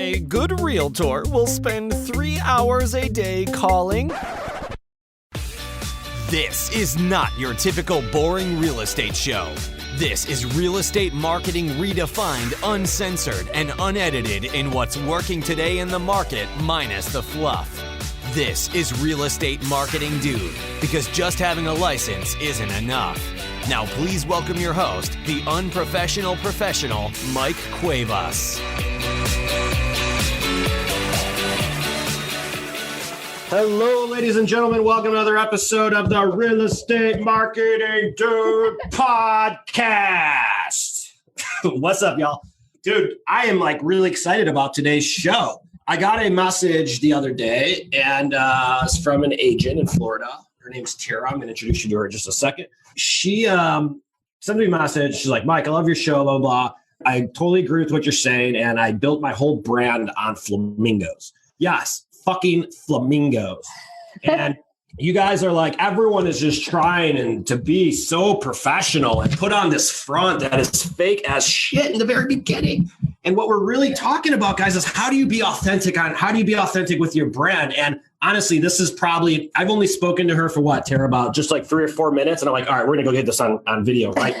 A good realtor will spend 3 hours a day calling. This is not your typical boring real estate show. This is real estate marketing redefined, uncensored, and unedited in what's working today in the market minus the fluff. This is Real Estate Marketing Dude, because just having a license isn't enough. Now please welcome your host, the unprofessional professional, Mike Cuevas. Hello, ladies and gentlemen. Welcome to another episode of the Real Estate Marketing Dude podcast. What's up, y'all? Dude, I am really excited about today's show. I got a message the other day, and it's from an agent in Florida. Her name's Tara. I'm going to introduce you to her in just a second. She sent me a message. She's like, Mike, I love your show, blah, blah. I totally agree with what you're saying, and I built my whole brand on flamingos. Yes, fucking flamingos. And you guys are like, everyone is just trying to be so professional and put on this front that is fake as shit in the very beginning. And what we're really talking about, guys, is how do you be authentic with your brand? And honestly, this is probably, I've only spoken to her for what, Tara, about just 3 or 4 minutes. And I'm like, all right, we're going to go get this on video, right?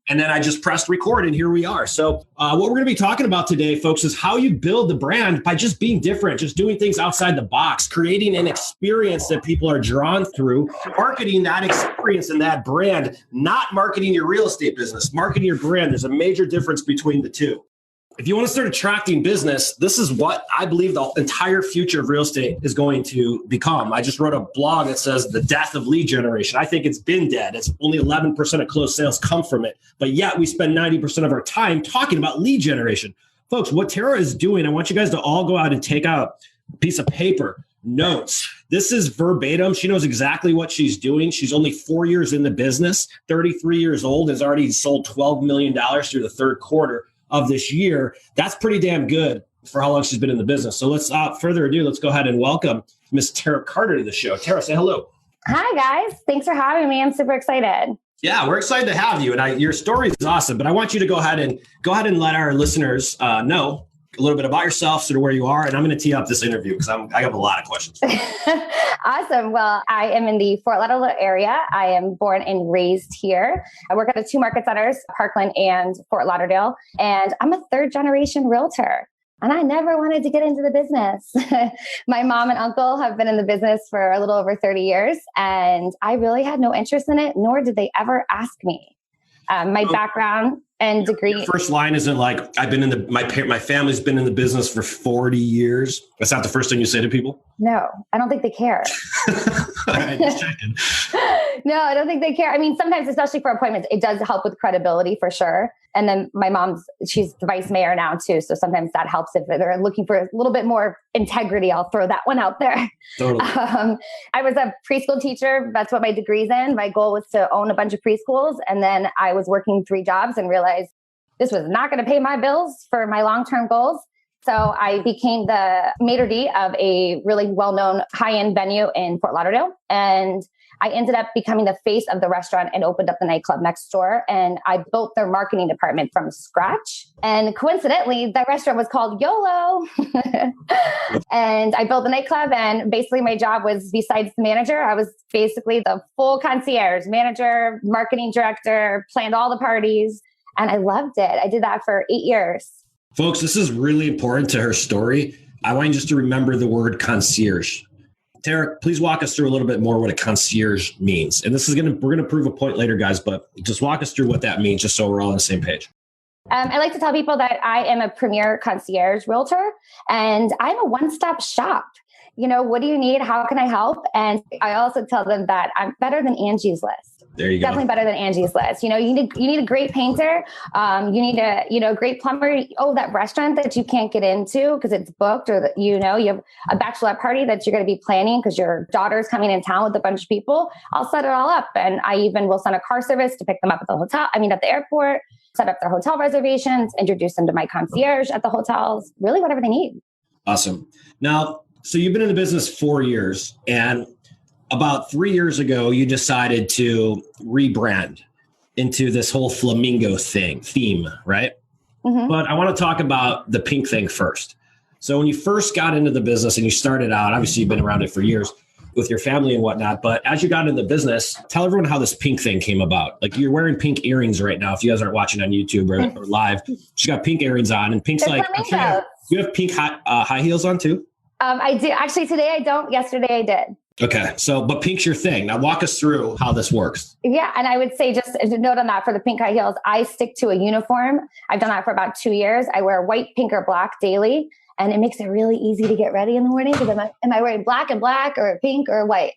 And then I just pressed record and here we are. So what we're going to be talking about today, folks, is how you build the brand by just being different, just doing things outside the box, creating an experience that people are drawn through, marketing that experience and that brand, not marketing your real estate business, marketing your brand. There's a major difference between the two. If you want to start attracting business, this is what I believe the entire future of real estate is going to become. I just wrote a blog that says the death of lead generation. I think it's been dead. It's only 11% of closed sales come from it. But yet we spend 90% of our time talking about lead generation. Folks, what Tara is doing, I want you guys to all go out and take out a piece of paper, notes. This is verbatim. She knows exactly what she's doing. She's only 4 years in the business, 33 years old, has already sold $12 million through the third quarter of this year. That's pretty damn good for how long she's been in the business. So let's, further ado, let's go ahead and welcome Miss Tara Carter to the show. Tara, say hello. Hi, guys. Thanks for having me. I'm super excited. Yeah, we're excited to have you. And your story is awesome, but I want you to go ahead and let our listeners know a little bit about yourself, sort of where you are. And I'm going to tee up this interview because I have a lot of questions. Awesome. Well, I am in the Fort Lauderdale area. I am born and raised here. I work at the two market centers, Parkland and Fort Lauderdale. And I'm a third generation realtor. And I never wanted to get into the business. My mom and uncle have been in the business for a little over 30 years. And I really had no interest in it, nor did they ever ask me. My background and degree. Your first line isn't I've been in my family's been in the business for 40 years. That's not the first thing you say to people? No, I don't think they care. All right, just checking. No, I don't think they care. I mean, sometimes, especially for appointments, it does help with credibility for sure. And then my she's the vice mayor now too. So sometimes that helps if they're looking for a little bit more integrity. I'll throw that one out there. Totally. I was a preschool teacher. That's what my degree's in. My goal was to own a bunch of preschools. And then I was working 3 jobs and realized this was not going to pay my bills for my long-term goals. So I became the maitre d' of a really well-known high-end venue in Fort Lauderdale. And I ended up becoming the face of the restaurant and opened up the nightclub next door. And I built their marketing department from scratch. And coincidentally, that restaurant was called YOLO. And I built the nightclub. And basically my job was, besides the manager, I was basically the full concierge, manager, marketing director, planned all the parties. And I loved it. I did that for 8 years. Folks, this is really important to her story. I want you just to remember the word concierge. Tara, please walk us through a little bit more what a concierge means. And we're going to prove a point later, guys, but just walk us through what that means just so we're all on the same page. I like to tell people that I am a premier concierge realtor and I'm a one-stop shop. You know, what do you need? How can I help? And I also tell them that I'm better than Angie's List. There you go. Definitely better than Angie's List. You know, you need a great painter. You need a great plumber. Oh, that restaurant that you can't get into because it's booked, or that, you have a bachelorette party that you're going to be planning because your daughter's coming in town with a bunch of people. I'll set it all up. And I even will send a car service to pick them up at the airport, set up their hotel reservations, introduce them to my concierge at the hotels, really whatever they need. Awesome. Now, so you've been in the business 4 years, and about 3 years ago, you decided to rebrand into this whole flamingo theme, right? Mm-hmm. But I want to talk about the pink thing first. So when you first got into the business and you started out, obviously you've been around it for years with your family and whatnot, but as you got into the business, tell everyone how this pink thing came about. Like you're wearing pink earrings right now. If you guys aren't watching on YouTube or live, she got pink earrings on, and pink's like, Flamingos. you have pink high heels on too? I do. Actually, today I don't. Yesterday I did. Okay. So, but pink's your thing. Now walk us through how this works. Yeah. And I would say, just a note on that, for the pink high heels, I stick to a uniform. I've done that for about 2 years. I wear white, pink, or black daily. And it makes it really easy to get ready in the morning, because am I wearing black and black, or pink or white?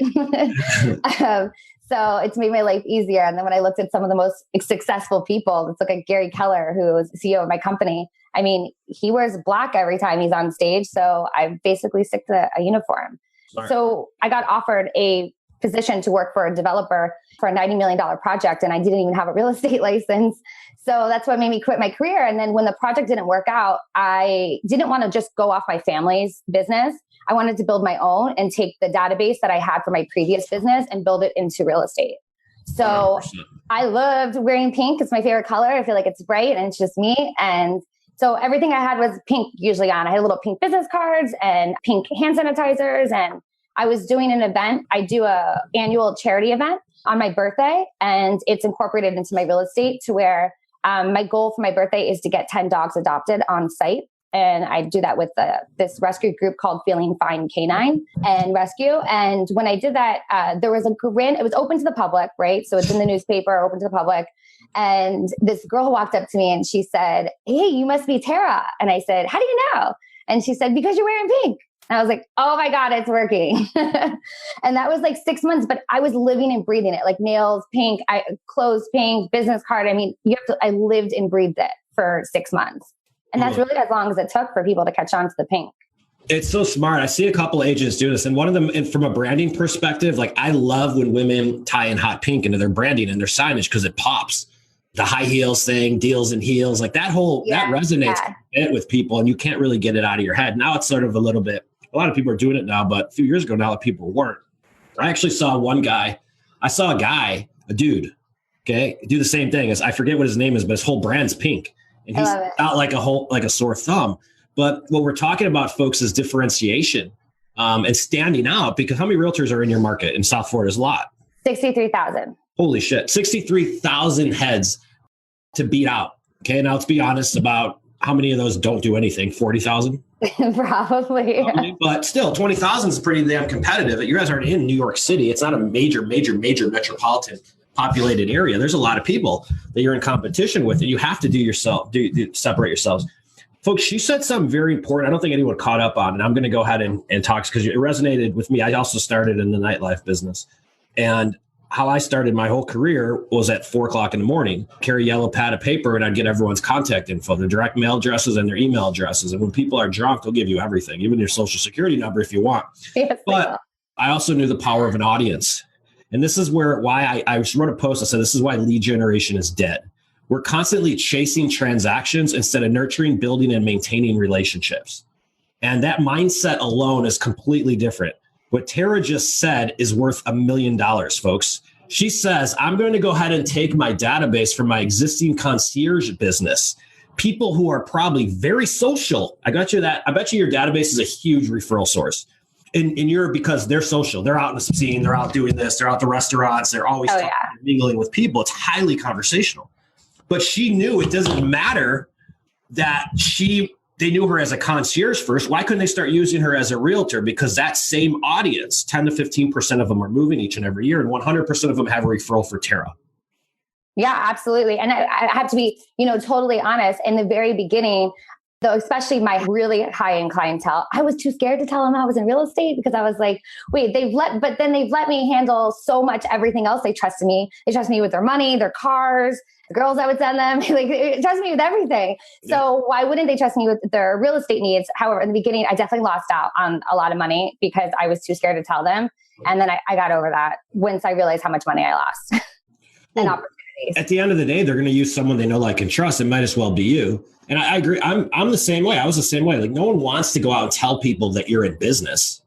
So it's made my life easier. And then when I looked at some of the most successful people, let's look at Gary Keller, who is the CEO of my company. I mean, he wears black every time he's on stage. So I basically stick to a uniform. Smart. So I got offered a position to work for a developer for a $90 million project, and I didn't even have a real estate license. So that's what made me quit my career. And then when the project didn't work out, I didn't want to just go off my family's business. I wanted to build my own and take the database that I had for my previous business and build it into real estate. So 100%. I loved wearing pink. It's my favorite color. I feel like it's bright and it's just me. And so everything I had was pink usually on. I had little pink business cards and pink hand sanitizers. And I was doing an event. I do a annual charity event on my birthday, and it's incorporated into my real estate to where my goal for my birthday is to get 10 dogs adopted on site. And I do that with this rescue group called Feeling Fine Canine and Rescue. And when I did that, there was it was open to the public, right? So it's in the newspaper, open to the public. And this girl walked up to me and she said, "Hey, you must be Tara." And I said, "How do you know?" And she said, "Because you're wearing pink." And I was like, "Oh my God, it's working." And that was like 6 months, but I was living and breathing it, like nails pink, clothes pink, business card. I mean, I lived and breathed it for 6 months. And that's really as long as it took for people to catch on to the pink. It's so smart. I see a couple of agents do this. And one of them, and from a branding perspective, like I love when women tie in hot pink into their branding and their signage, because it pops. The high heels thing, deals and heels, like that that resonates a bit with people, and you can't really get it out of your head. Now it's sort of a lot of people are doing it now, but a few years ago now that people weren't. I actually saw a dude, okay, do the same thing. I forget what his name is, but his whole brand's pink. And he's out like a sore thumb. But what we're talking about, folks, is differentiation and standing out, because how many realtors are in your market in South Florida's lot? 63,000. Holy shit. 63,000 heads to beat out. Okay. Now let's be honest about how many of those don't do anything. 40,000? Probably. But still, 20,000 is pretty damn competitive. You guys aren't in New York City. It's not a major metropolitan populated area. There's a lot of people that you're in competition with, and you have to separate yourselves. Folks, she said something very important. I don't think anyone caught up on, and I'm going to go ahead and talk because it resonated with me. I also started in the nightlife business, and how I started my whole career was at 4:00 in the morning, carry a yellow pad of paper, and I'd get everyone's contact info, their direct mail addresses and their email addresses. And when people are drunk, they'll give you everything, even your social security number if you want. Yes, but I also knew the power of an audience. And this is why I wrote a post. I said, this is why lead generation is dead. We're constantly chasing transactions instead of nurturing, building, and maintaining relationships. And that mindset alone is completely different. What Tara just said is worth $1 million, folks. She says, I'm going to go ahead and take my database from my existing concierge business, people who are probably very social. I bet you your database is a huge referral source. In Europe, because they're social, they're out in the scene, they're out doing this, they're out the restaurants, they're always mingling with people. It's highly conversational. But she knew it doesn't matter that they knew her as a concierge first. Why couldn't they start using her as a realtor? Because that same audience, 10 to 15% of them are moving each and every year, and 100% of them have a referral for Tara. Yeah, absolutely. And I have to be, totally honest. In the very beginning, though, especially my really high-end clientele, I was too scared to tell them I was in real estate, because I was like, wait, they've let me handle so much everything else. They trusted me. They trust me with their money, their cars, the girls I would send them, they trust me with everything. Yeah. So why wouldn't they trust me with their real estate needs? However, in the beginning, I definitely lost out on a lot of money because I was too scared to tell them. And then I got over that once I realized how much money I lost and opportunities. At the end of the day, they're going to use someone they know, like, and trust. It might as well be you. And I agree. I'm the same way. I was the same way. Like, no one wants to go out and tell people that you're in business.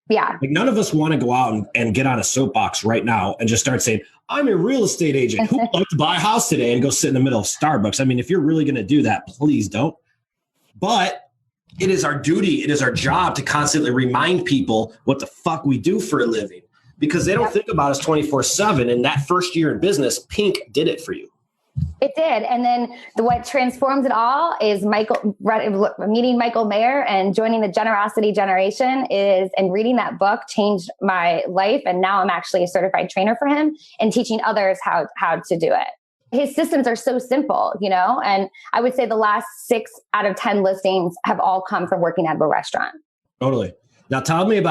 Yeah. Like, none of us want to go out and get on a soapbox right now and just start saying, I'm a real estate agent. Who would like to buy a house today and go sit in the middle of Starbucks? I mean, if you're really going to do that, please don't. But it is our duty, it is our job to constantly remind people what the fuck we do for a living, because they don't think about us 24/7. And that first year in business, Pink did it for you. It did. And then what transformed it all is meeting Michael Mayer and joining the Generosity Generation and reading that book changed my life. And now I'm actually a certified trainer for him and teaching others how to do it. His systems are so simple, and I would say the last 6 out of 10 listings have all come from working at a restaurant. Totally. Now tell me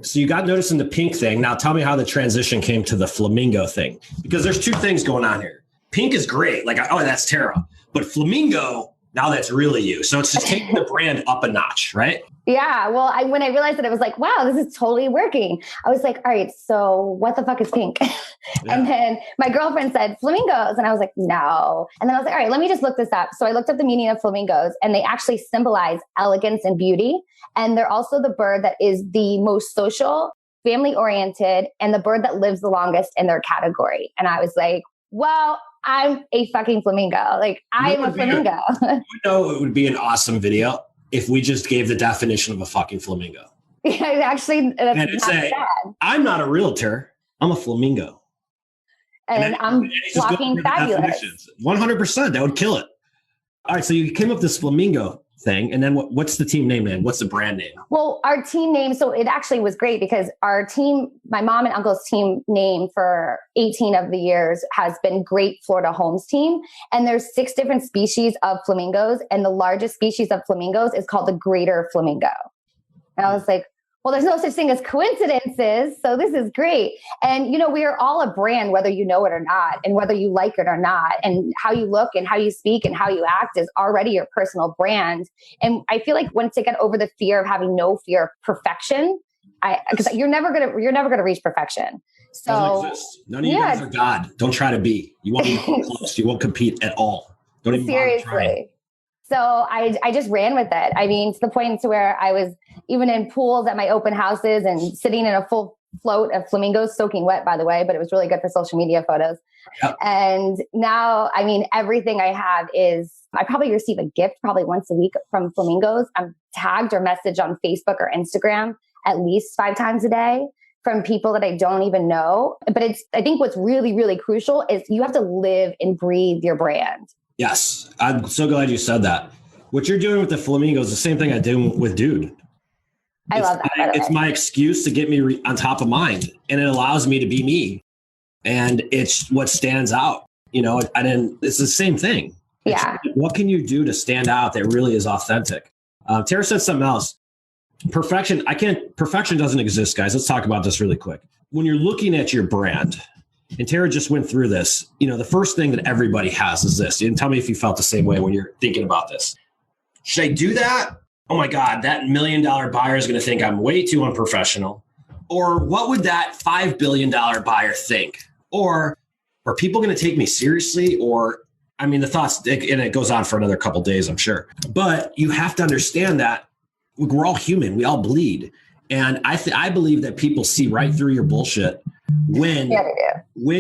so you got noticed in the Pink thing. Now tell me how the transition came to the Flamingo thing, because there's 2 things going on here. Pink is great. Like, oh, that's Tara. But Flamingo, now that's really you. So it's just taking the brand up a notch, right? Yeah. Well, when I realized that, it was like, wow, this is totally working. I was like, all right, so what the fuck is Pink? Yeah. And then my girlfriend said Flamingos. And I was like, no. And then I was like, all right, let me just look this up. So I looked up the meaning of flamingos, and they actually symbolize elegance and beauty. And they're also the bird that is the most social, family oriented, and the bird that lives the longest in their category. And I was like, well, I'm a fucking flamingo. Like, I'm a flamingo. It would be an awesome video if we just gave the definition of a fucking flamingo. Yeah, actually, that's and not say, bad. I'm not a realtor. I'm a flamingo. And I'm walking fabulous. 100%. That would kill it. All right. So you came up with this flamingo thing. And then what's the team name then? What's the brand name? Well, our team name, so it actually was great because our team, my mom and uncle's team name for 18 of the years has been Great Florida Homes Team. And there's 6 different species of flamingos. And the largest species of flamingos is called the greater flamingo. And I was like, well, there's no such thing as coincidences. So this is great. And, we are all a brand, whether you know it or not, and whether you like it or not. And how you look and how you speak and how you act is already your personal brand. And I feel like once you get over the fear of having no fear of perfection, because you're never gonna reach perfection. So doesn't exist. None of you guys are God. Don't try to be. You won't even come close. You won't compete at all. Don't even seriously. So I just ran with it. I mean, to the point to where I was even in pools at my open houses and sitting in a full float of flamingos, soaking wet, by the way, but it was really good for social media photos. Yep. And now, I mean, everything I have I probably receive a gift probably once a week from flamingos. I'm tagged or messaged on Facebook or Instagram at least 5 times a day from people that I don't even know. But I think what's really, really crucial is you have to live and breathe your brand. Yes. I'm so glad you said that. What you're doing with the flamingos is the same thing I do with Dude. I love that. It's my excuse to get me on top of mind, and it allows me to be me. And it's what stands out. It's the same thing. Yeah. What can you do to stand out that really is authentic? Tara said something else. Perfection doesn't exist, guys. Let's talk about this really quick. When you're looking at your brand, and Tara just went through this, the first thing that everybody has is this. And tell me if you felt the same way when you're thinking about this. Should I do that? Oh my God, that $1 million buyer is going to think I'm way too unprofessional. Or what would that $5 billion buyer think? Or are people going to take me seriously? Or, the thoughts, and it goes on for another couple of days, I'm sure. But you have to understand that we're all human. We all bleed. And I believe that people see right through your bullshit when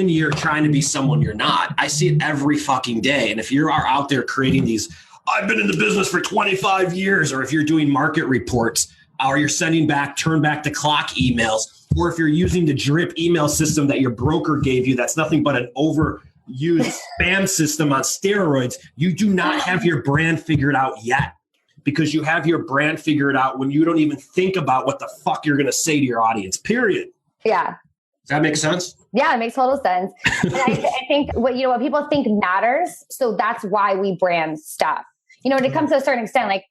you're trying to be someone you're not. I see it every fucking day. And if you are out there creating these, I've been in the business for 25 years, or if you're doing market reports, or you're sending turn back the clock emails, or if you're using the drip email system that your broker gave you, that's nothing but an overused spam system on steroids. You do not have your brand figured out yet, because you have your brand figured out when you don't even think about what the fuck you're going to say to your audience, period. Yeah. Does that make sense? Yeah, it makes total sense. And I think what people think matters. So that's why we brand stuff. When it comes to a certain extent, like,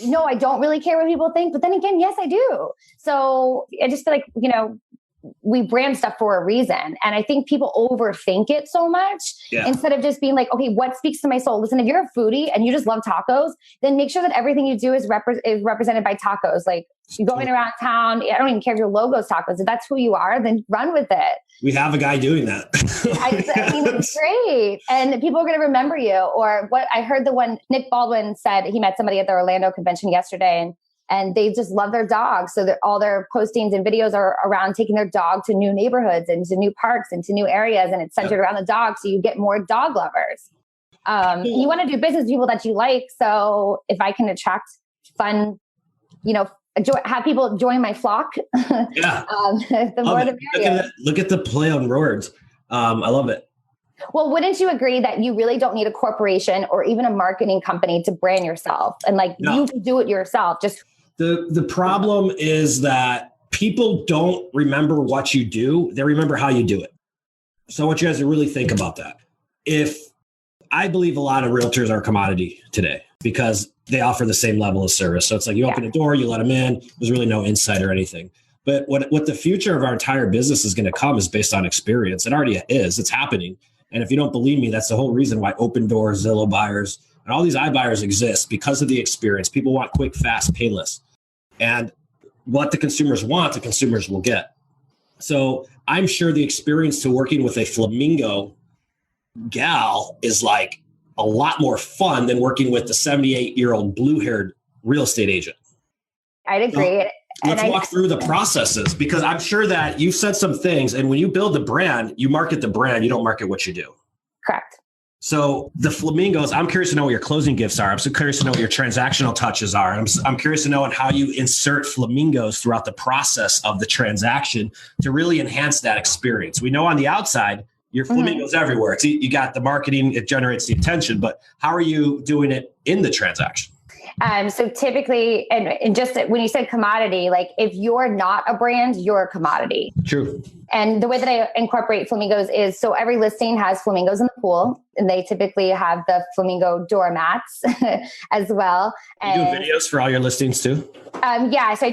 no, I don't really care what people think. But then again, yes, I do. So I just feel like, we brand stuff for a reason. And I think people overthink it so much instead of just being like, okay, what speaks to my soul? Listen, if you're a foodie and you just love tacos, then make sure that everything you do is represented by tacos. Like, you're going around town, I don't even care if your logo's tacos. If that's who you are, then run with it. We have a guy doing that. It's great. And people are going to remember you. Or what I heard Nick Baldwin said, he met somebody at the Orlando convention yesterday, and they just love their dogs. So all their postings and videos are around taking their dog to new neighborhoods and to new parks and to new areas. And it's centered around the dog. So you get more dog lovers. You want to do business with people that you like. So if I can attract fun, have people join my flock. Yeah. The more the merrier. Look at the play on words. I love it. Well, wouldn't you agree that you really don't need a corporation or even a marketing company to brand yourself? And you can do it yourself. Just the problem is that people don't remember what you do. They remember how you do it. So I want you guys to really think about that. I believe a lot of realtors are a commodity today because they offer the same level of service. So it's like you open a door, you let them in. There's really no insight or anything. But what the future of our entire business is going to come is based on experience. It already is. It's happening. And if you don't believe me, that's the whole reason why Open Doors, Zillow buyers, and all these iBuyers exist, because of the experience. People want quick, fast, painless. And what the consumers want, the consumers will get. So I'm sure the experience to working with a Flamingo gal is like a lot more fun than working with the 78-year-old blue-haired real estate agent. I'd agree. Let's walk through the processes, because I'm sure that you've said some things, and when you build the brand, you market the brand, you don't market what you do. Correct. So the Flamingos, I'm curious to know what your closing gifts are. I'm so curious to know what your transactional touches are. I'm curious to know how you insert Flamingos throughout the process of the transaction to really enhance that experience. We know on the outside, your Flamingos everywhere. You got the marketing, it generates the attention, but how are you doing it in the transaction? So typically, and just when you said commodity, if you're not a brand, you're a commodity. True. And the way that I incorporate Flamingos is, so every listing has Flamingos in the pool, and they typically have the Flamingo doormats as well. And you do videos for all your listings too? Yeah. So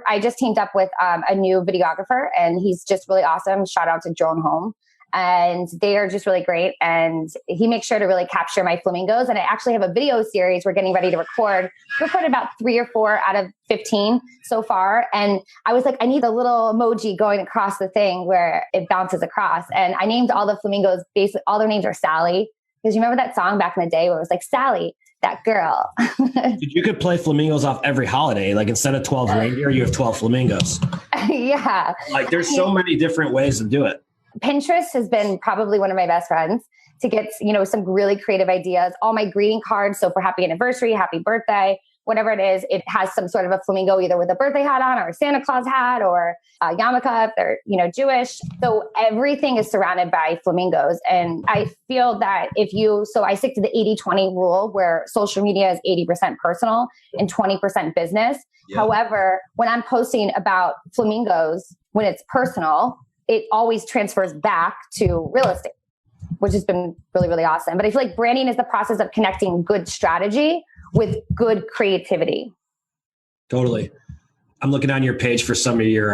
I just teamed up with a new videographer, and he's just really awesome. Shout out to Joan Holm. And they are just really great. And he makes sure to really capture my Flamingos. And I actually have a video series we're getting ready to record. Recorded about 3 or 4 out of 15 so far. And I was like, I need a little emoji going across the thing where it bounces across. And I named all the Flamingos, basically all their names are Sally. Because you remember that song back in the day where it was like, Sally, that girl. You could play Flamingos off every holiday. Instead of 12 reindeer, you have 12 Flamingos. Yeah. There's so many different ways to do it. Pinterest has been probably one of my best friends to get, some really creative ideas. All my greeting cards. So for happy anniversary, happy birthday, whatever it is, it has some sort of a flamingo, either with a birthday hat on or a Santa Claus hat or a yarmulke if they're, Jewish. So everything is surrounded by flamingos. And I feel that so I stick to the 80-20 rule where social media is 80% personal and 20% business. Yeah. However, when I'm posting about flamingos, when it's personal, it always transfers back to real estate, which has been really, really awesome. But I feel like branding is the process of connecting good strategy with good creativity. Totally. I'm looking on your page for some of your.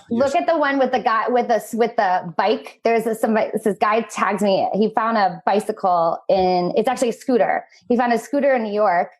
Look at the one with the guy with the bike. There's this guy tags me. He found a bicycle it's actually a scooter. He found a scooter in New York.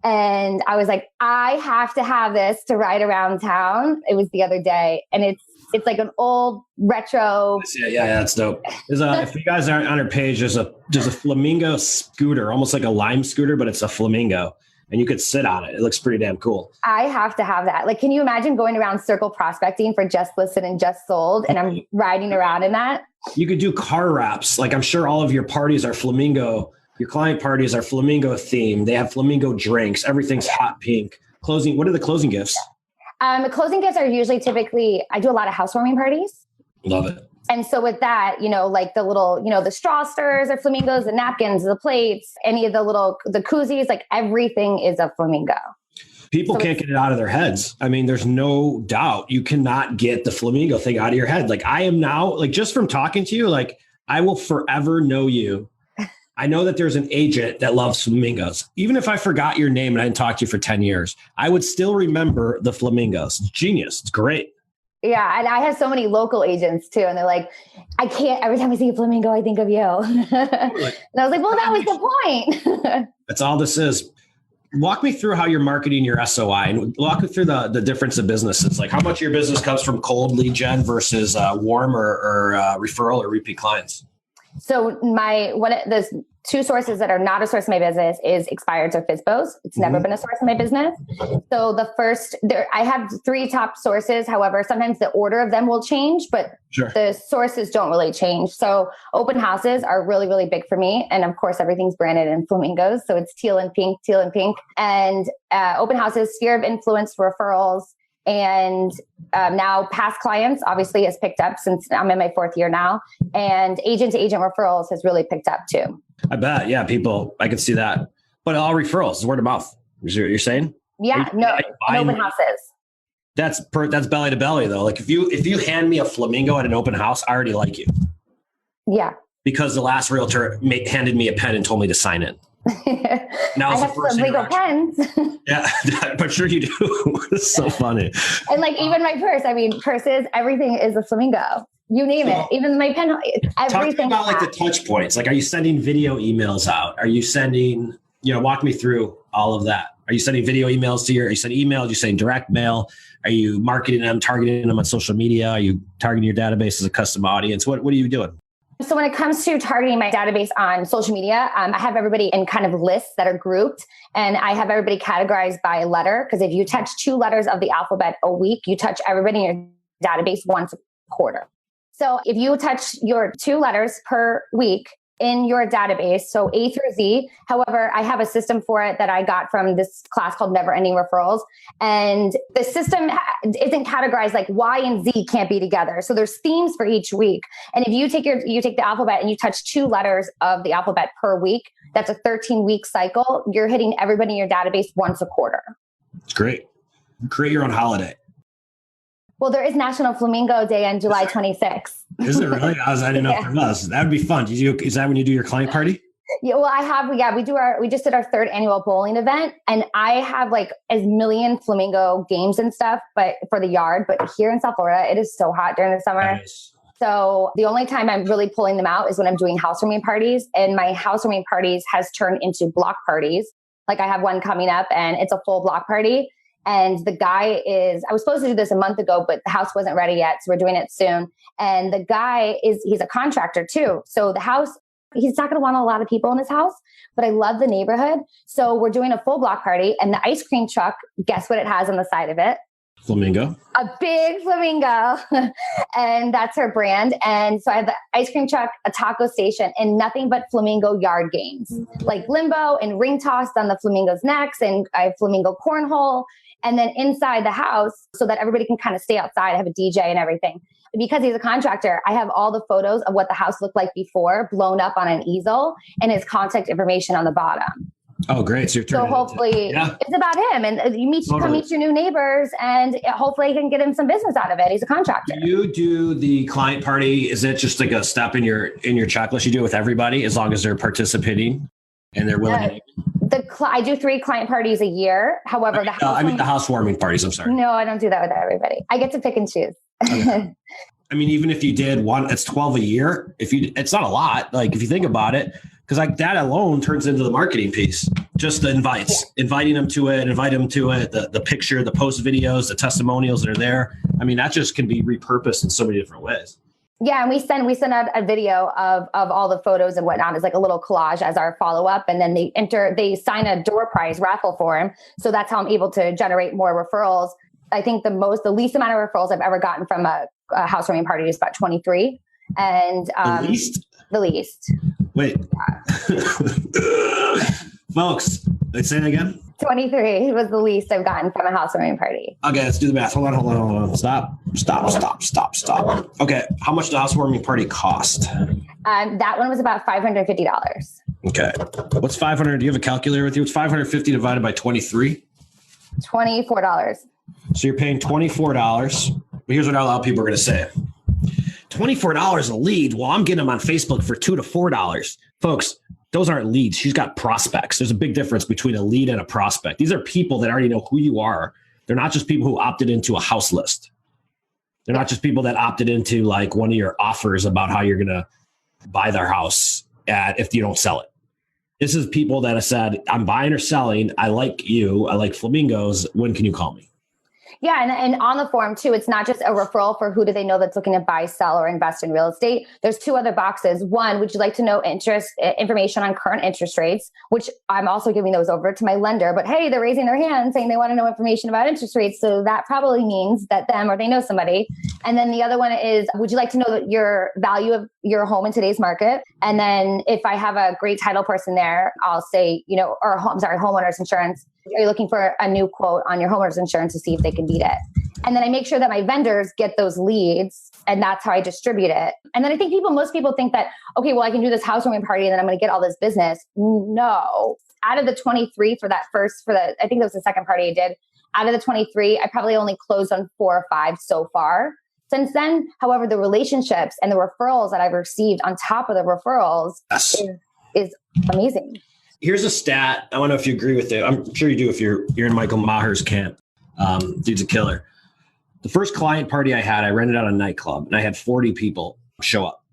And I was like, I have to have this to ride around town. It was the other day. And it's like an old retro. Yeah, that's dope. If you guys aren't on her page, there's a flamingo scooter, almost like a Lime scooter, but it's a flamingo, and you could sit on it. It looks pretty damn cool. I have to have that. Can you imagine going around circle prospecting for just listed and just sold, and I'm riding around in that? You could do car wraps. I'm sure all of your parties are flamingo. Your client parties are flamingo themed. They have flamingo drinks. Everything's hot pink. Closing. What are the closing gifts? The closing gifts are usually I do a lot of housewarming parties. Love it. And so with that, the little, the straw stirrers are flamingos, the napkins, the plates, any of the koozies, everything is a flamingo. People can't get it out of their heads. There's no doubt you cannot get the flamingo thing out of your head. I am now, just from talking to you, I will forever know you. I know that there's an agent that loves flamingos. Even if I forgot your name and I didn't talk to you for 10 years, I would still remember the flamingos. It's genius. It's great. Yeah. And I have so many local agents too. And they're like, I can't, every time I see a flamingo, I think of you. And I was like, well, that was the point. That's all this is. Walk me through how you're marketing your SOI and walk me through the difference of businesses. How much of your business comes from cold lead gen versus warm or referral or repeat clients? So the two sources that are not a source of my business is expireds or FISBOs. It's never been a source of my business. So the first, I have three top sources. However, sometimes the order of them will change, but the sources don't really change. So open houses are really, really big for me. And of course, everything's branded in flamingos. So it's teal and pink. And open houses, sphere of influence, referrals, and now past clients obviously has picked up since I'm in my fourth year now. And agent to agent referrals has really picked up too. I bet. Yeah. People, I can see that. But all referrals is word of mouth. Is what you're saying? Yeah. Open houses. That's belly to belly though. Like if you hand me a flamingo at an open house, I already like you. Yeah. Because the last realtor handed me a pen and told me to sign it. Now I have flamingo pens. Yeah, but sure you do. It's so funny. And like even my purse, purses, everything is a flamingo. You name it. Even my pen, everything. Talk about like the touch points. Like, are you sending video emails out? Are you sending, walk me through all of that. Are you sending video emails are you sending emails? Are you sending direct mail? Are you marketing them, targeting them on social media? Are you targeting your database as a custom audience? What are you doing? So when it comes to targeting my database on social media, I have everybody in kind of lists that are grouped, and I have everybody categorized by letter. Because if you touch 2 letters of the alphabet a week, you touch everybody in your database once a quarter. So if you touch your 2 letters per week in your database, so A through Z. However, I have a system for it that I got from this class called Never Ending Referrals. And the system isn't categorized like Y and Z can't be together. So there's themes for each week. And if you take the alphabet and you touch 2 letters of the alphabet per week, that's a 13-week cycle. You're hitting everybody in your database once a quarter. It's great. Create your own holiday. Well, there is National Flamingo Day on July 26th. Is it really? I didn't know if there was. That would be fun. Is that when you do your client party? Yeah, well, we just did our 3rd annual bowling event, and I have like a million flamingo games and stuff, but for the yard. But here in South Florida, it is so hot during the summer. Nice. So the only time I'm really pulling them out is when I'm doing housewarming parties, and my housewarming parties has turned into block parties. Like I have one coming up, and it's a full block party. And the guy I was supposed to do this a month ago, but the house wasn't ready yet. So we're doing it soon. And the guy he's a contractor too. So the house, he's not going to want a lot of people in his house, but I love the neighborhood. So we're doing a full block party, and the ice cream truck, guess what it has on the side of it? Flamingo. A big flamingo. And that's her brand. And so I have the ice cream truck, a taco station, and nothing but flamingo yard games, like limbo and ring toss on the flamingo's necks. And I have flamingo cornhole. And then inside the house, so that everybody can kind of stay outside, I have a DJ and everything. Because he's a contractor, I have all the photos of what the house looked like before blown up on an easel, and his contact information on the bottom. Oh, great. So hopefully it's about him, and come meet your new neighbors, and hopefully you can get him some business out of it. He's a contractor. Do you do the client party? Is it just like a step in your checklist? You do it with everybody as long as they're participating and they're willing to. I do 3 client parties a year. However, the housewarming parties. I'm sorry. No, I don't do that with everybody. I get to pick and choose. Okay. I mean, even if you did one, it's 12 a year. It's not a lot. Like if you think about it, because like that alone turns into the marketing piece. Just the inviting them to it, the picture, the post videos, the testimonials that are there. I mean, that just can be repurposed in so many different ways. Yeah, and we send out a video of all the photos and whatnot. It's like a little collage as our follow up, and then they sign a door prize raffle for him. So that's how I'm able to generate more referrals. I think the least amount of referrals I've ever gotten from a housewarming party is about 23, and the least. The least. Wait, folks, let's say it again. 23 was the least I've gotten from a housewarming party. Okay, let's do the math. Hold on. Stop. Okay, how much did the housewarming party cost? That one was about $550. Okay, what's 500? Do you have a calculator with you? It's 550 divided by 23. $24. So you're paying $24. But here's what a lot of people are going to say. $24 a lead. Well, I'm getting them on Facebook for $2 to $4. Folks, those aren't leads. She's got prospects. There's a big difference between a lead and a prospect. These are people that already know who you are. They're not just people who opted into a house list. They're not just people that opted into like one of your offers about how you're going to buy their house if you don't sell it. This is people that have said, I'm buying or selling. I like you. I like flamingos. When can you call me? Yeah. And on the form too, it's not just a referral for who do they know that's looking to buy, sell, or invest in real estate. There's two other boxes. One, would you like to know information on current interest rates, which I'm also giving those over to my lender, but hey, they're raising their hand saying they want to know information about interest rates. So that probably means that them or they know somebody. And then the other one is, would you like to know your value of your home in today's market? And then if I have a great title person there, I'll say, homeowners insurance. Are you looking for a new quote on your homeowner's insurance to see if they can beat it? And then I make sure that my vendors get those leads, and that's how I distribute it. And then I think most people think that, okay, well, I can do this housewarming party and then I'm going to get all this business. No. Out of the 23 I think that was the second party I did. Out of the 23, I probably only closed on 4 or 5 so far since then. However, the relationships and the referrals that I've received on top of the referrals is amazing. Here's a stat. I don't know if you agree with it. I'm sure you do if you're in Michael Maher's camp. Dude's a killer. The first client party I had, I rented out a nightclub and I had 40 people show up.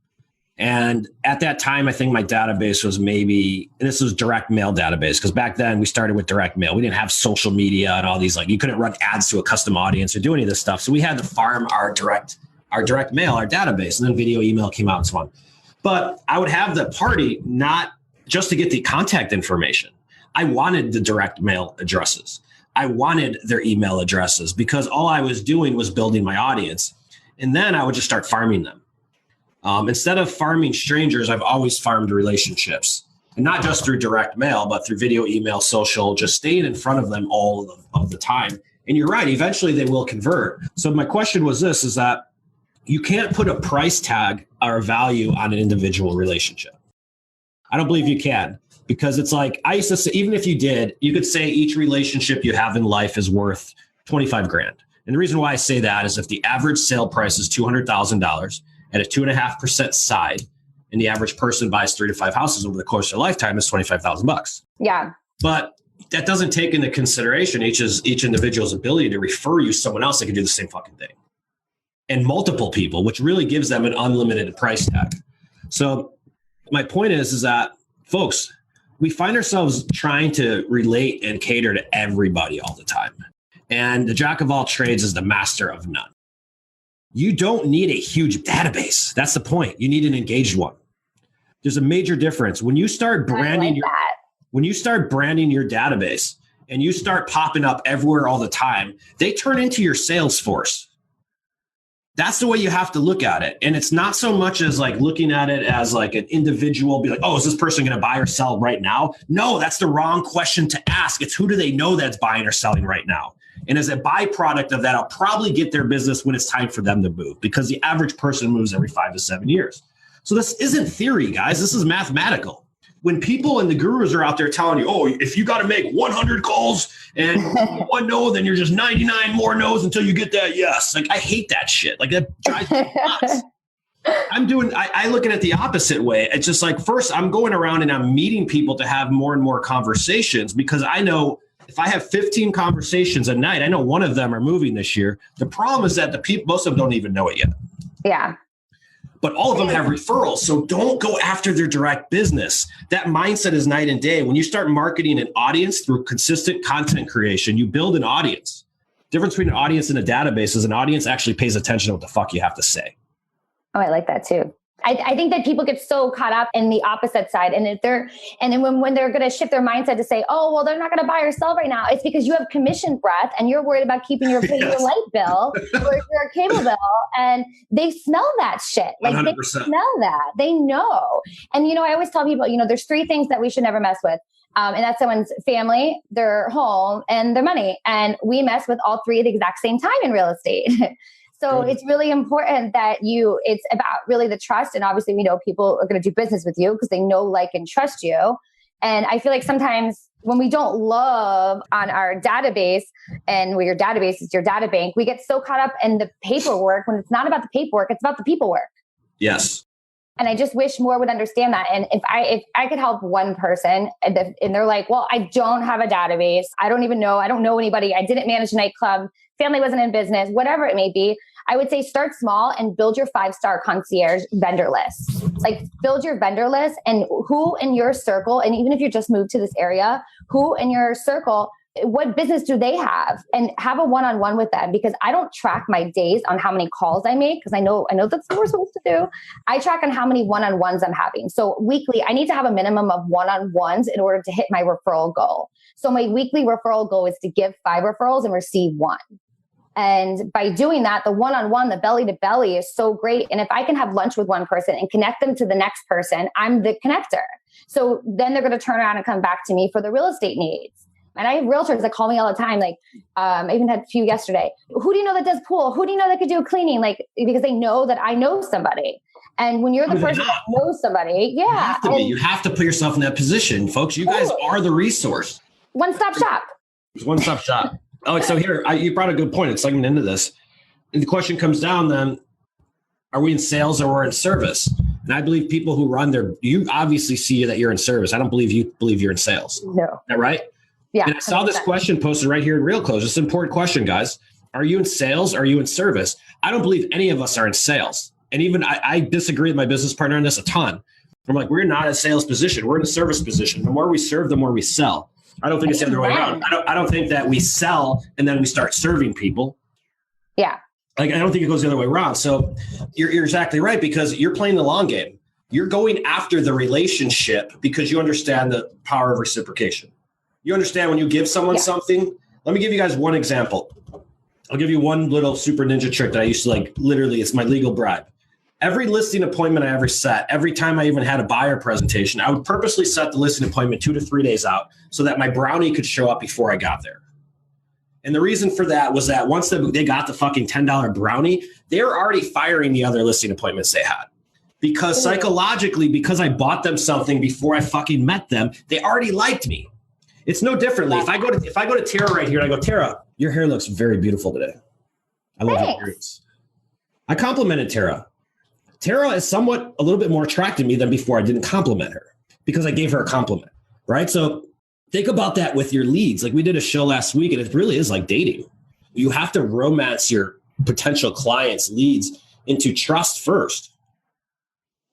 And at that time, I think my database was and this was direct mail database, because back then we started with direct mail. We didn't have social media and all these, you couldn't run ads to a custom audience or do any of this stuff. So we had to farm our direct mail, our database, and then video email came out and so on. But I would have the party not just to get the contact information. I wanted the direct mail addresses. I wanted their email addresses, because all I was doing was building my audience. And then I would just start farming them. Instead of farming strangers, I've always farmed relationships. And not just through direct mail, but through video, email, social, just staying in front of them all of the time. And you're right, eventually they will convert. So my question was this, is that you can't put a price tag or a value on an individual relationship. I don't believe you can, because it's like, I used to say, even if you did, you could say each relationship you have in life is worth 25 grand. And the reason why I say that is if the average sale price is $200,000 at a 2.5% side, and the average person buys 3 to 5 houses over the course of their lifetime, is $25,000. Yeah. But that doesn't take into consideration each individual's ability to refer you someone else that can do the same fucking thing. And multiple people, which really gives them an unlimited price tag. So my point is that, folks, we find ourselves trying to relate and cater to everybody all the time. And the jack of all trades is the master of none. You don't need a huge database. That's the point. You need an engaged one. There's a major difference. When you start branding your database and you start popping up everywhere all the time, they turn into your sales force. That's the way you have to look at it. And it's not so much as looking at it as an individual, be like, oh, is this person going to buy or sell right now? No, that's the wrong question to ask. It's who do they know that's buying or selling right now? And as a byproduct of that, I'll probably get their business when it's time for them to move, because the average person moves every 5 to 7 years. So this isn't theory, guys. This is mathematical. When people and the gurus are out there telling you, oh, if you got to make 100 calls and one no, then you're just 99 more no's until you get that yes. I hate that shit. That drives me nuts. I look at it the opposite way. It's just first I'm going around and I'm meeting people to have more and more conversations, because I know if I have 15 conversations a night, I know one of them are moving this year. The problem is that most of them don't even know it yet. Yeah. But all of them have referrals. So don't go after their direct business. That mindset is night and day. When you start marketing an audience through consistent content creation, you build an audience. Difference between an audience and a database is an audience actually pays attention to what the fuck you have to say. Oh, I like that too. I think that people get so caught up in the opposite side. And when they're going to shift their mindset to say, oh, well, they're not going to buy or sell right now, it's because you have commission breath and you're worried about keeping your light bill or your cable bill. And they smell that shit. 100%. They smell that. They know. And, I always tell people, there's 3 things that we should never mess with. And that's someone's family, their home, and their money. And we mess with all 3 at the exact same time in real estate. So it's really important that it's about really the trust. And obviously, we know people are going to do business with you because they know, like, and trust you. And I feel like sometimes when we don't love on our database, and where your database is your data bank, we get so caught up in the paperwork when it's not about the paperwork, it's about the people work. Yes. And I just wish more would understand that. And if I could help one person and they're like, well, I don't have a database. I don't know anybody. I didn't manage a nightclub. Family wasn't in business, whatever it may be. I would say start small and build your 5-star concierge vendor list. Build your vendor list, and who in your circle, and even if you just moved to this area, who in your circle what business do they have, and have a one-on-one with them, because I don't track my days on how many calls I make, because I know that's what we're supposed to do. I track on how many one-on-ones I'm having. So weekly, I need to have a minimum of one-on-ones in order to hit my referral goal. So my weekly referral goal is to give 5 referrals and receive 1. And by doing that, the one-on-one, the belly to belly is so great. And if I can have lunch with one person and connect them to the next person, I'm the connector. So then they're going to turn around and come back to me for the real estate needs. And I have realtors that call me all the time. Like, I even had a few yesterday. Who do you know that does pool? Who do you know that could do cleaning? Like, because they know that I know somebody. And when you're the person that knows somebody, you have to put yourself in that position, folks. You guys are the resource. One-stop shop. It's one-stop shop. Oh, so here, you brought a good point. It's segment into this. And the question comes down then, are we in sales or we're in service? And I believe people who run you obviously see that you're in service. I don't believe you believe you're in sales. No. Is that right? Yeah. And I saw this question posted right here in Real Close. It's an important question, guys. Are you in sales? Are you in service? I don't believe any of us are in sales. And even I disagree with my business partner on this a ton. I'm like, we're not in a sales position. We're in a service position. The more we serve, the more we sell. I don't think it's the other way around. I don't think that we sell and then we start serving people. Yeah. Like, I don't think it goes the other way around. So you're exactly right, because you're playing the long game. You're going after the relationship because you understand the power of reciprocation. You understand when you give someone something. Let me give you guys one example. I'll give you one little super ninja trick that I used to literally, it's my legal bribe. Every listing appointment I ever set, every time I even had a buyer presentation, I would purposely set the listing appointment 2 to 3 days out so that my brownie could show up before I got there. And the reason for that was that once they got the fucking $10 brownie, they were already firing the other listing appointments they had. Because psychologically, because I bought them something before I fucking met them, they already liked me. It's no differently. If I go to Tara right here and I go, Tara, your hair looks very beautiful today. I love your earrings. I complimented Tara. Tara is somewhat a little bit more attracted to me than before I didn't compliment her because I gave her a compliment, right? So think about that with your leads. Like, we did a show last week, and it really is like dating. You have to romance your potential clients' leads into trust first.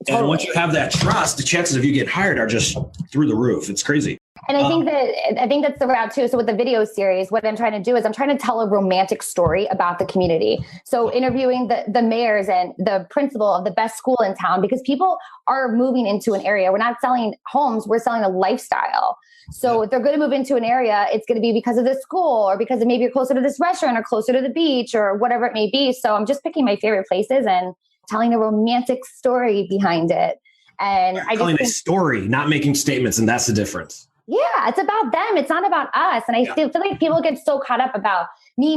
Totally. And once you have that trust, the chances of you getting hired are just through the roof. It's crazy. And I think that's the route too. So with the video series, what I'm trying to do is I'm trying to tell a romantic story about the community. So interviewing the mayors and the principal of the best school in town, because people are moving into an area. We're not selling homes, we're selling a lifestyle. So if they're going to move into an area, it's going to be because of the school, or because maybe you're closer to this restaurant or closer to the beach or whatever it may be. So I'm just picking my favorite places and telling a romantic story behind it. And telling a story, not making statements. And that's the difference. Yeah, it's about them. It's not about us. And I feel like people get so caught up about me,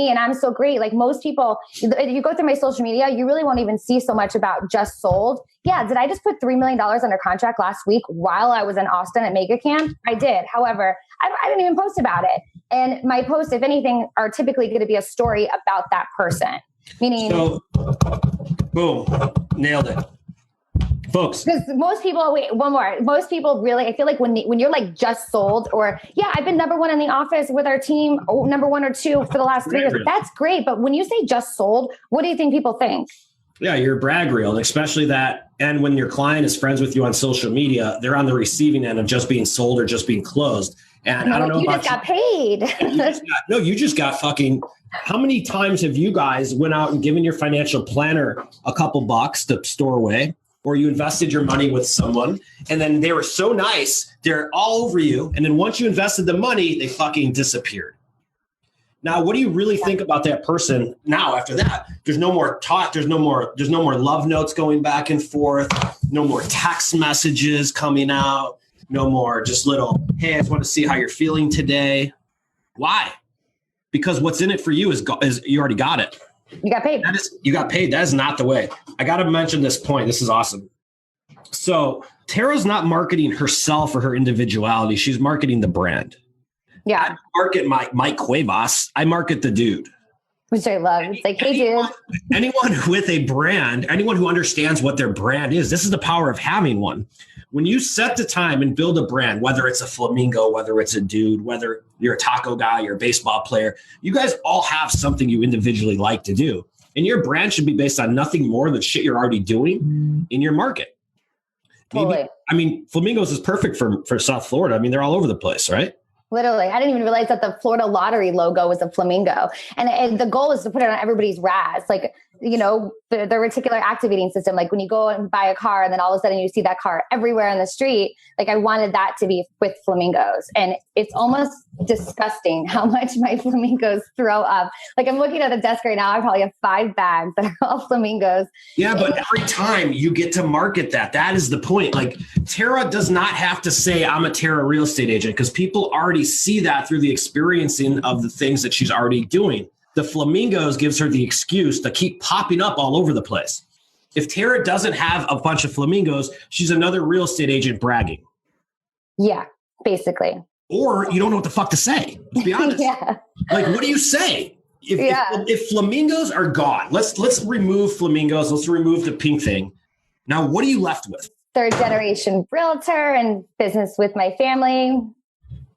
and I'm so great. Like, most people, if you go through my social media, you really won't even see so much about just sold. Yeah, did I just put $3 million under contract last week while I was in Austin at Mega Camp? I did. However, I didn't even post about it. And my posts, if anything, are typically going to be a story about that person. Meaning, so, boom, nailed it. Folks, because most people really, I feel like when you're like just sold, or I've been number 1 in the office with our team, number 1 or 2 for the last 3 years. That's great. But when you say just sold, what do you think people think? Yeah, you're a brag reel, especially that. And when your client is friends with you on social media, they're on the receiving end of just being sold or just being closed. And I don't know you about just got paid. You just got fucking. How many times have you guys went out and given your financial planner a couple bucks to store away? Or you invested your money with someone and then they were so nice, they're all over you. And then once you invested the money, they fucking disappeared. Now, what do you really think about that person now after that? There's no more talk. There's no more love notes going back and forth. No more text messages coming out. No more just little, hey, I just want to see how you're feeling today. Why? Because what's in it for you is you already got it. You got paid. You got paid. That is not the way. I got to mention this point. This is awesome. So Tara's not marketing herself or her individuality. She's marketing the brand. Yeah. I market Mike Cuevas. I market the dude. Which I love. It's like, hey, dude. Anyone with a brand, anyone who understands what their brand is, this is the power of having one. When you set the time and build a brand, whether it's a flamingo, whether it's a dude, whether you're a taco guy, you're a baseball player, you guys all have something you individually like to do. And your brand should be based on nothing more than shit you're already doing in your market. Totally. Flamingos is perfect for South Florida. I mean, they're all over the place, right? Literally, I didn't even realize that the Florida lottery logo was a flamingo. And the goal is to put it on everybody's RAS, like, you know, the reticular activating system. Like when you go and buy a car and then all of a sudden you see that car everywhere on the street, like I wanted that to be with flamingos. And it's almost disgusting how much my flamingos throw up. Like I'm looking at a desk right now, I probably have 5 bags that are all flamingos. Yeah, but every time you get to market that is the point. Like Tara does not have to say I'm a Tara real estate agent because people already see that through the experiencing of the things that she's already doing. The flamingos gives her the excuse to keep popping up all over the place. If Tara doesn't have a bunch of flamingos, she's another real estate agent bragging. Yeah, basically. Or you don't know what the fuck to say. Let's be honest. Yeah. Like, what do you say? If flamingos are gone, let's remove flamingos. Let's remove the pink thing. Now, what are you left with? 3rd generation realtor and business with my family.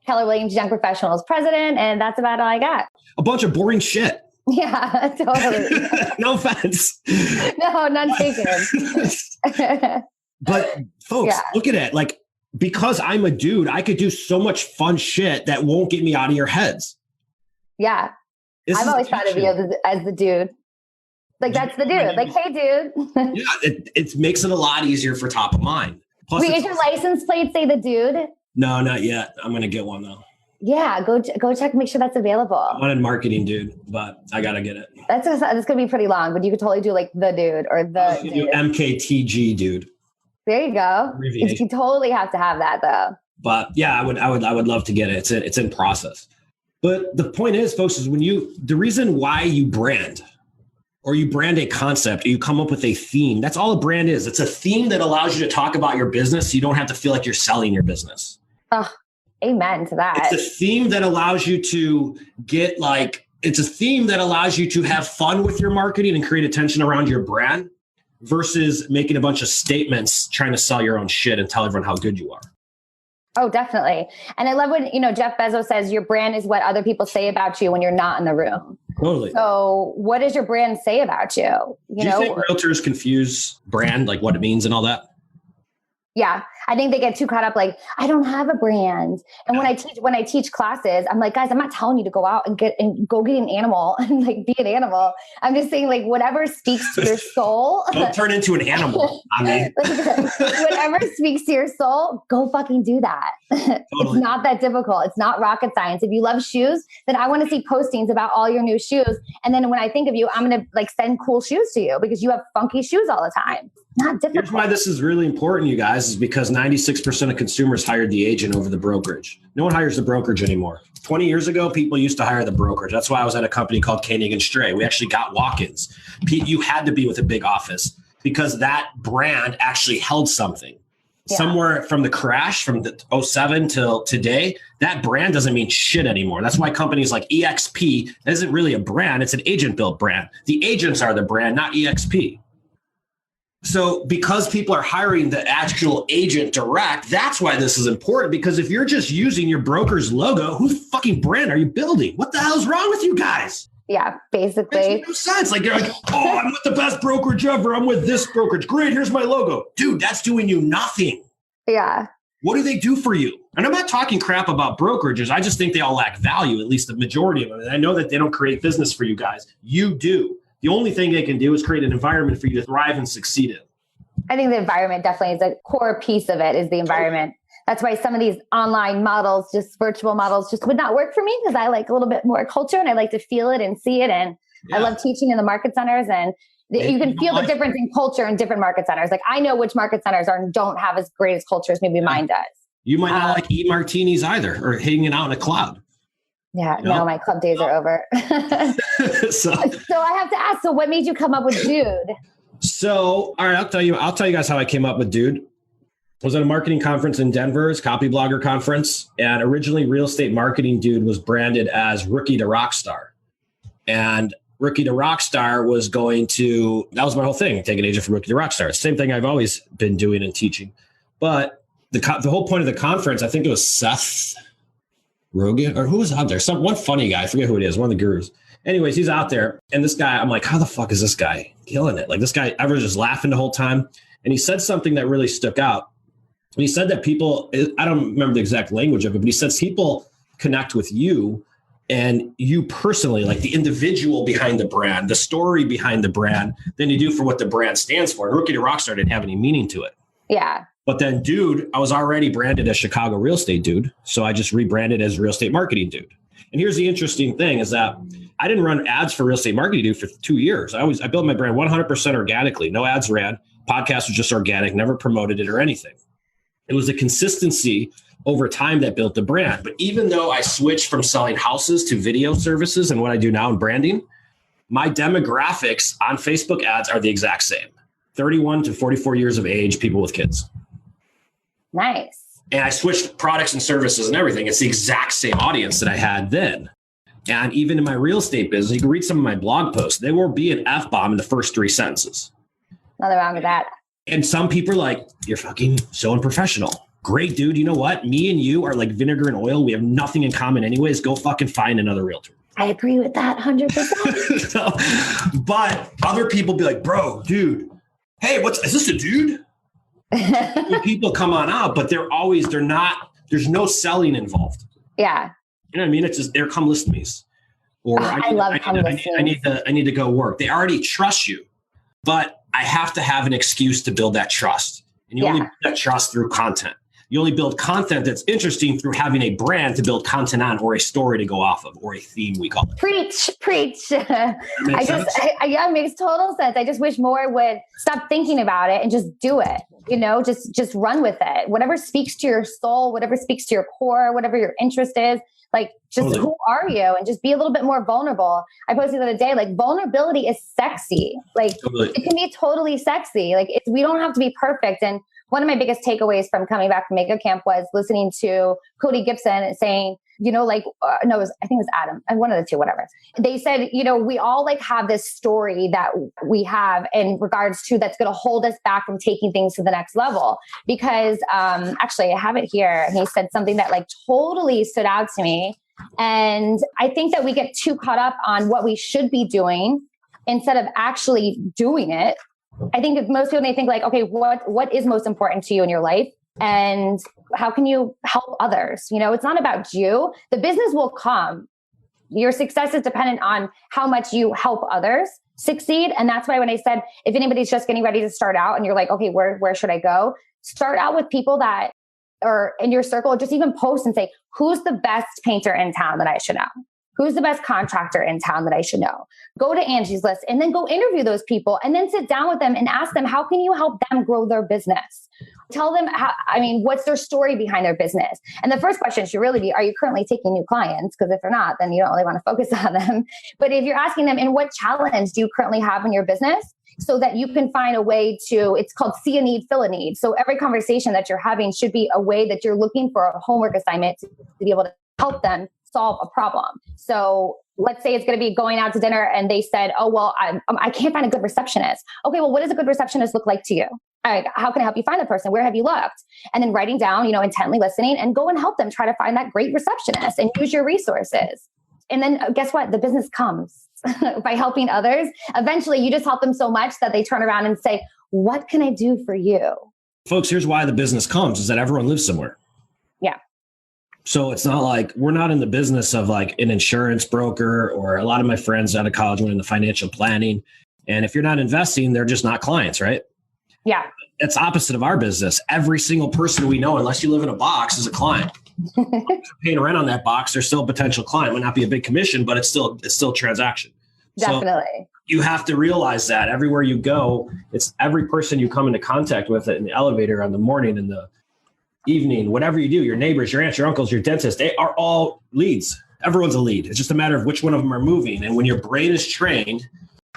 Keller Williams Young Professionals president, and that's about all I got. A bunch of boring shit. Yeah, totally. No offense. No, none taken. But folks, look at it. Like, because I'm a dude, I could do so much fun shit that won't get me out of your heads. Yeah. I've always thought of you as the dude. Like, that's the dude. Like, hey, dude. Yeah, it makes it a lot easier for top of mind. Plus, wait, is your license plate say the dude? No, not yet. I'm going to get one, though. Yeah, go check, make sure that's available. I wanted marketing, dude, but I got to get it. That's going to be pretty long, but you could totally do like the dude or the dude. Do MKTG, dude. There you go. You totally have to have that, though. But yeah, I would love to get it. It's in process. But the point is, folks, is the reason why you brand or you brand a concept or you come up with a theme, that's all a brand is. It's a theme that allows you to talk about your business. So you don't have to feel like you're selling your business. Oh, amen to that. It's a theme that allows you to it's a theme that allows you to have fun with your marketing and create attention around your brand versus making a bunch of statements trying to sell your own shit and tell everyone how good you are. Oh, definitely. And I love when, Jeff Bezos says your brand is what other people say about you when you're not in the room. Totally. So what does your brand say about you? Do you think realtors confuse brand, like what it means and all that? Yeah. I think they get too caught up. Like, I don't have a brand. And when I teach classes, I'm like, guys, I'm not telling you to go out and go get an animal and like be an animal. I'm just saying like whatever speaks to your soul. Don't turn into an animal. I mean, whatever speaks to your soul, go fucking do that. Totally. It's not that difficult. It's not rocket science. If you love shoes, then I want to see postings about all your new shoes. And then when I think of you, I'm going to like send cool shoes to you because you have funky shoes all the time. Not difficult. Here's why this is really important, you guys, is because 96% of consumers hired the agent over the brokerage. No one hires the brokerage anymore. 20 years ago, people used to hire the brokerage. That's why I was at a company called Koenig and Stray. We actually got walk-ins. You had to be with a big office because that brand actually held something. Yeah. Somewhere from the crash from the 07 till today, that brand doesn't mean shit anymore. That's why companies like EXP isn't really a brand. It's an agent-built brand. The agents are the brand, not EXP. So because people are hiring the actual agent direct, that's why this is important. Because if you're just using your broker's logo, whose fucking brand are you building? What the hell's wrong with you guys? Yeah, basically. Makes no sense. Like they're like, oh, I'm with the best brokerage ever. I'm with this brokerage. Great, here's my logo. Dude, that's doing you nothing. Yeah. What do they do for you? And I'm not talking crap about brokerages. I just think they all lack value, at least the majority of them. And I know that they don't create business for you guys. You do. The only thing they can do is create an environment for you to thrive and succeed in. I think the environment definitely is a core piece of it, is the environment. That's why some of these online models, just virtual models, just would not work for me because I like a little bit more culture and I like to feel it and see it. And I love teaching in the market centers, and you can feel the difference in culture in different market centers. Like I know which market centers don't have as great as culture as maybe mine does. You might not like e-martinis either, or hanging out in a cloud. Yeah, no, my club days are over. So I have to ask, so what made you come up with Dude? So, all right, I'll tell you guys how I came up with Dude. I was at a marketing conference in Denver, it's Copy Blogger Conference. And originally Real Estate Marketing Dude was branded as Rookie to Rockstar. And Rookie to Rockstar was that was my whole thing, take an agent from Rookie to Rockstar. Same thing I've always been doing and teaching. But the whole point of the conference, I think it was Seth Rogen, or who was out there? One funny guy, I forget who it is, one of the gurus. Anyways, he's out there, and this guy, I'm like, how the fuck is this guy killing it? Like this guy, I was just laughing the whole time. And he said something that really stuck out. He said that people, I don't remember the exact language of it, but he says people connect with you and you personally, like the individual behind the brand, the story behind the brand, than you do for what the brand stands for. And Rookie to Rockstar didn't have any meaning to it. Yeah. But then, dude, I was already branded as Chicago Real Estate Dude. So I just rebranded as Real Estate Marketing Dude. And here's the interesting thing is that I didn't run ads for Real Estate Marketing Dude for 2 years. I built my brand 100% organically. No ads ran. Podcast was just organic, never promoted it or anything. It was the consistency over time that built the brand. But even though I switched from selling houses to video services and what I do now in branding, my demographics on Facebook ads are the exact same. 31 to 44 years of age, people with kids. Nice. And I switched products and services and everything. It's the exact same audience that I had then. And even in my real estate business, you can read some of my blog posts. There will be an F-bomb in the first 3 sentences. Nothing wrong with that. And some people are like, you're fucking so unprofessional. Great, dude. You know what? Me and you are like vinegar and oil. We have nothing in common anyways. Go fucking find another realtor. I agree with that 100%. So, but other people be like, bro, dude, hey, is this a dude? People come on out, but they're not, there's no selling involved. Yeah. You know what I mean? It's just, come listen to me. Or I need to go work. They already trust you, but I have to have an excuse to build that trust. And you only build that trust through content. You only build content that's interesting through having a brand to build content on, or a story to go off of, or a theme, we call it. Preach. Yeah, it makes total sense. I just wish more would stop thinking about it and just do it. You know, just run with it. Whatever speaks to your soul, whatever speaks to your core, whatever your interest is, like just totally. Who are you? And just be a little bit more vulnerable. I posted the other day, like vulnerability is sexy. Like totally. It can be totally sexy. Like we don't have to be perfect. And one of my biggest takeaways from coming back from Mega Camp was listening to Cody Gibson saying, I think it was Adam, and one of the two, whatever. They said, we all like have this story that we have in regards to that's going to hold us back from taking things to the next level. Because actually, I have it here. And he said something that like totally stood out to me. And I think that we get too caught up on what we should be doing instead of actually doing it. I think if most people may think like, okay, what is most important to you in your life? And how can you help others? It's not about you. The business will come. Your success is dependent on how much you help others succeed. And that's why when I said, if anybody's just getting ready to start out and you're like, okay, where should I go? Start out with people that are in your circle. Just even post and say, who's the best painter in town that I should know? Who's the best contractor in town that I should know? Go to Angie's List and then go interview those people and then sit down with them and ask them, how can you help them grow their business? Tell them what's their story behind their business? And the first question should really be, are you currently taking new clients? Because if they're not, then you don't really want to focus on them. But if you're asking them, and what challenge do you currently have in your business? So that you can find a way to, it's called see a need, fill a need. So every conversation that you're having should be a way that you're looking for a homework assignment to be able to help them solve a problem. So let's say it's going to be going out to dinner and they said, oh, well, I can't find a good receptionist. Okay, well, what does a good receptionist look like to you? How can I help you find the person? Where have you looked? And then writing down, intently listening and go and help them try to find that great receptionist and use your resources. And then guess what? The business comes by helping others. Eventually, you just help them so much that they turn around and say, what can I do for you? Folks, here's why the business comes is that everyone lives somewhere. Yeah. So it's not like we're not in the business of like an insurance broker, or a lot of my friends out of college went into financial planning. And if you're not investing, they're just not clients, right? Yeah. It's opposite of our business. Every single person we know, unless you live in a box, is a client. Paying rent on that box, they're still a potential client. Might not be a big commission, but it's still a transaction. Definitely. So you have to realize that everywhere you go, it's every person you come into contact with in the elevator, in the morning, in the evening, whatever you do, your neighbors, your aunts, your uncles, your dentist, they are all leads. Everyone's a lead. It's just a matter of which one of them are moving. And when your brain is trained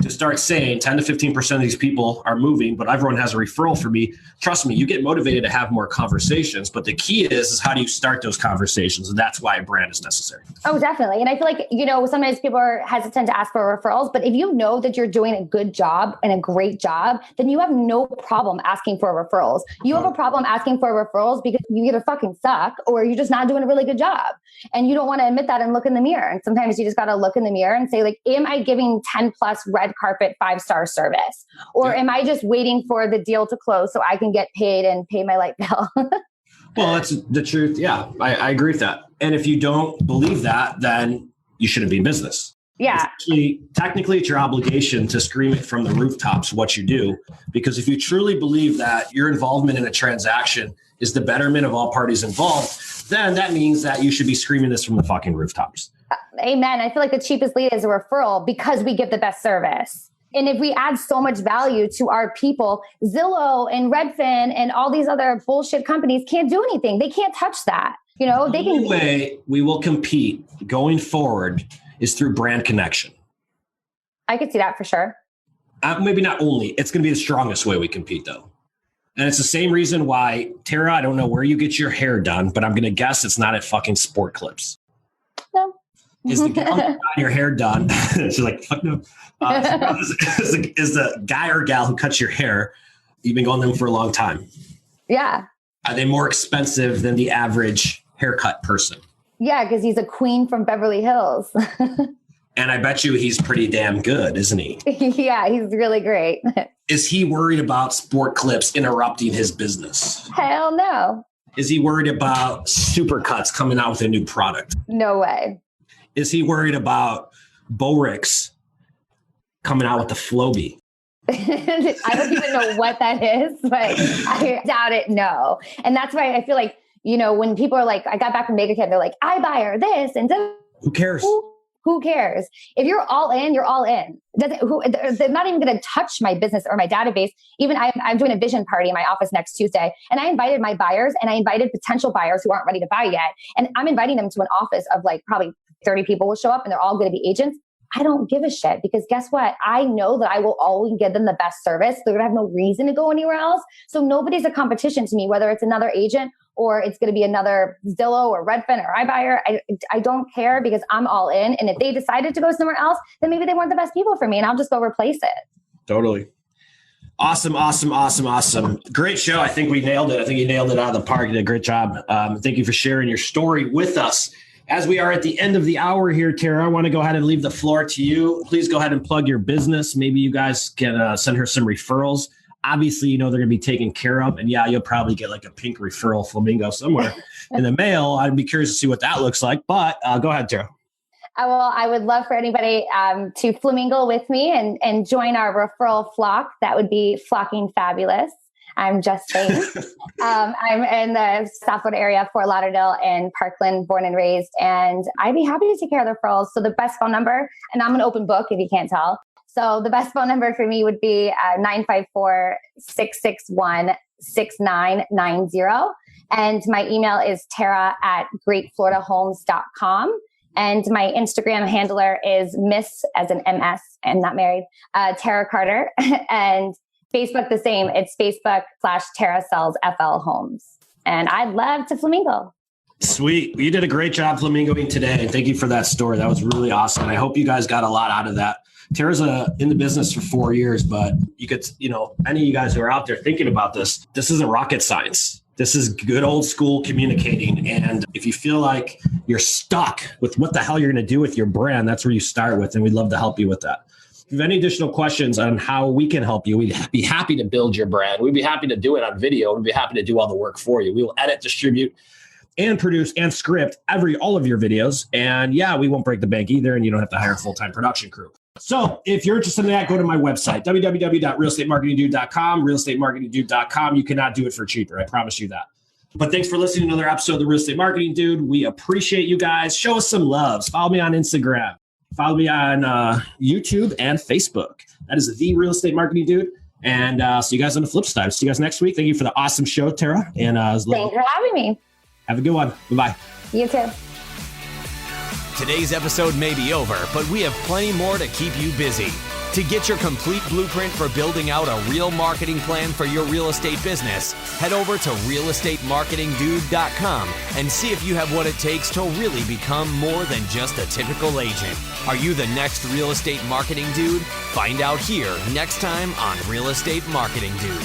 to start saying 10 to 15% of these people are moving, but everyone has a referral for me, trust me, you get motivated to have more conversations. But the key is how do you start those conversations? And that's why a brand is necessary. Oh, definitely. And I feel like, sometimes people are hesitant to ask for referrals, but if you know that you're doing a good job and a great job, then you have no problem asking for referrals. You have a problem asking for referrals because you either fucking suck or you're just not doing a really good job. And you don't want to admit that and look in the mirror. And sometimes you just got to look in the mirror and say, like, am I giving 10 plus red carpet 5-star service? Or am I just waiting for the deal to close so I can get paid and pay my light bill? Well, that's the truth. Yeah, I agree with that. And if you don't believe that, then you shouldn't be in business. Yeah. Technically, it's your obligation to scream it from the rooftops what you do, because if you truly believe that your involvement in a transaction is the betterment of all parties involved, then that means that you should be screaming this from the fucking rooftops. Amen. I feel like the cheapest lead is a referral because we give the best service. And if we add so much value to our people, Zillow and Redfin and all these other bullshit companies can't do anything. They can't touch that. The only way we will compete going forward is through brand connection. I could see that for sure. Maybe not only. It's going to be the strongest way we compete, though. And it's the same reason why, Tara, I don't know where you get your hair done, but I'm going to guess it's not at fucking Sport Clips. No. Is the gal who got your hair done? She's like, fuck no. Is the guy or gal who cuts your hair, you've been going to them for a long time. Yeah. Are they more expensive than the average haircut person? Yeah, because he's a queen from Beverly Hills. And I bet you he's pretty damn good, isn't he? Yeah, he's really great. Is he worried about Sport Clips interrupting his business? Hell no. Is he worried about Supercuts coming out with a new product? No way. Is he worried about Borix coming out with the Flowbee? I don't even know what that is, but I doubt it. No. And that's why I feel like, when people are like, I got back from Mega Camp, they're like, iBuyer this and this. Who cares? Who cares? If you're all in, you're all in. They're not even going to touch my business or my database. Even I'm doing a vision party in my office next Tuesday, and I invited my buyers and I invited potential buyers who aren't ready to buy yet. And I'm inviting them to an office of like probably 30 people will show up and they're all going to be agents. I don't give a shit because guess what? I know that I will always give them the best service. They're going to have no reason to go anywhere else. So nobody's a competition to me, whether it's another agent or it's going to be another Zillow or Redfin or iBuyer. I don't care because I'm all in. And if they decided to go somewhere else, then maybe they weren't the best people for me and I'll just go replace it. Totally. Awesome. Great show. I think we nailed it. I think you nailed it out of the park. You did a great job. Thank you for sharing your story with us. As we are at the end of the hour here, Tara, I want to go ahead and leave the floor to you. Please go ahead and plug your business. Maybe you guys can send her some referrals. Obviously, they're going to be taken care of. And yeah, you'll probably get like a pink referral flamingo somewhere in the mail. I'd be curious to see what that looks like. But go ahead, Tara. Well, I would love for anybody to flamingo with me and join our referral flock. That would be flocking fabulous. I'm just saying. I'm in the Southwood area, Fort Lauderdale and Parkland, born and raised. And I'd be happy to take care of the referrals. So the best phone number, and I'm an open book if you can't tell. So the best phone number for me would be 954-661-6990. And my email is tara@greatfloridahomes.com. And my Instagram handler is Miss, as an MS, and not married, Tara Carter. And Facebook the same. It's Facebook/Tara Sells FL Homes. And I'd love to flamingo. Sweet. You did a great job flamingoing today. And thank you for that story. That was really awesome. And I hope you guys got a lot out of that. Tara's in the business for 4 years, but you could, any of you guys who are out there thinking about this isn't rocket science. This is good old school communicating. And if you feel like you're stuck with what the hell you're going to do with your brand, that's where you start with. And we'd love to help you with that. If you have any additional questions on how we can help you, we'd be happy to build your brand. We'd be happy to do it on video. We'd be happy to do all the work for you. We will edit, distribute, and produce and script all of your videos. And yeah, we won't break the bank either. And you don't have to hire a full-time production crew. So if you're interested in that, go to my website, www.realestatemarketingdude.com, realestatemarketingdude.com. You cannot do it for cheaper. I promise you that. But thanks for listening to another episode of The Real Estate Marketing Dude. We appreciate you guys. Show us some love. Follow me on Instagram. Follow me on YouTube and Facebook. That is The Real Estate Marketing Dude. And see you guys on the flip side. See you guys next week. Thank you for the awesome show, Tara. And thanks for having me. Have a good one. Bye-bye. You too. Today's episode may be over, but we have plenty more to keep you busy. To get your complete blueprint for building out a real marketing plan for your real estate business, head over to realestatemarketingdude.com and see if you have what it takes to really become more than just a typical agent. Are you the next real estate marketing dude? Find out here next time on Real Estate Marketing Dude.